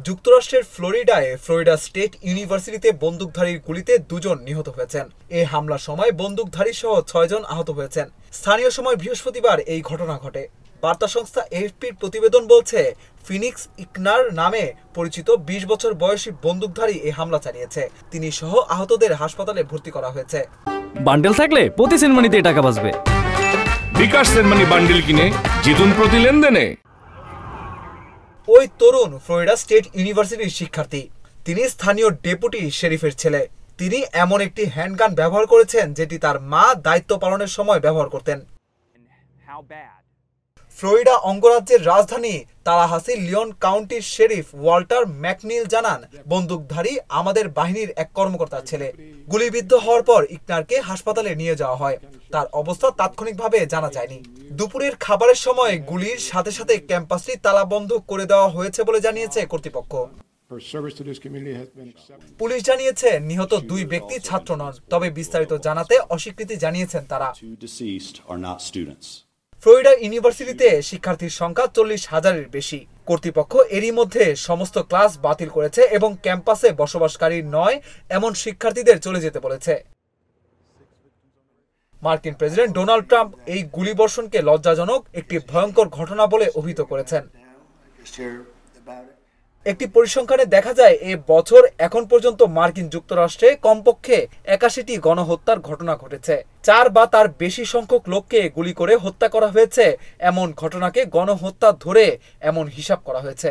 যুক্তরাষ্ট্রের ফ্লোরিডায় Florida state ইউনিভার্সিটিতে বন্দুকধারীর গুলিতে 2 জন নিহত হয়েছেন। এই হামলার সময় বন্দুকধারী সহ 6 জন আহত হয়েছেন। স্থানীয় সময় বৃহস্পতিবার এই ঘটনা ঘটে। বার্তা সংস্থা এএফপির প্রতিবেদন বলছে, ফিনিক্স ইকনার নামে পরিচিত 20 বছর বয়সী বন্দুকধারী এই হামলা চালিয়েছে। তিনি সহ আহতদের হাসপাতালে ভর্তি করা হয়েছে। বান্ডেল থাকলে প্রতি সেনমানিতে টাকা বাঁচবে। বিকাশ সেনমানি বান্ডেল কিনে জিতুন প্রতি লেনদেনে। ওই তরুণ ফ্লোরিডা স্টেট ইউনিভার্সিটির শিক্ষার্থী। তিনি স্থানীয় ডেপুটি শেরিফের ছেলে। তিনি এমন একটি হ্যান্ডগান ব্যবহার করেছেন যেটি তার মা দায়িত্ব পালনের সময় ব্যবহার করতেন। ফ্লোরিডা অঙ্গরাজ্যের রাজধানী তালাহাসি লিওন কাউন্টির শেরিফ ওয়াল্টার ম্যাকনিল জানান, বন্দুকধারী আমাদের বাহিনীর এক কর্মকর্তার ছেলে। গুলিবিদ্ধ হওয়ার পর ইকনারকে হাসপাতালে নিয়ে যাওয়া হয়। তার অবস্থা তাৎক্ষণিকভাবে জানা যায়নি। দুপুরের খাবারের সময় গুলির সাথে সাথে ক্যাম্পাসটি তালাবন্ধ করে দেওয়া হয়েছে বলে জানিয়েছে কর্তৃপক্ষ। পুলিশ জানিয়েছে, নিহত 2 ব্যক্তি ছাত্র নন, তবে বিস্তারিত জানাতে অস্বীকৃতি জানিয়েছেন তারা। ফ্লোরিডা ইউনিভার্সিটিতে শিক্ষার্থীর সংখ্যা 40,000-এর বেশি। কর্তৃপক্ষ এরই মধ্যে সমস্ত ক্লাস বাতিল করেছে এবং ক্যাম্পাসে বসবাসকারী নয় এমন শিক্ষার্থীদের চলে যেতে বলেছে। মার্কিন প্রেসিডেন্ট ডোনাল্ড ট্রাম্প এই গুলিবর্ষণকে লজ্জাজনক একটি ভয়ঙ্কর ঘটনা বলে অভিহিত করেছেন। একটি পরিসংখ্যানে দেখা যায়, এ বছর এখন পর্যন্ত মার্কিন যুক্তরাষ্ট্রে কমপক্ষে 81টি গণহত্যার ঘটনা ঘটেছে। 4 বা তার বেশি সংখ্যক লোককে গুলি করে হত্যা করা হয়েছে। এমন ঘটনাকে গণহত্যা ধরে এমন হিসাব করা হয়েছে।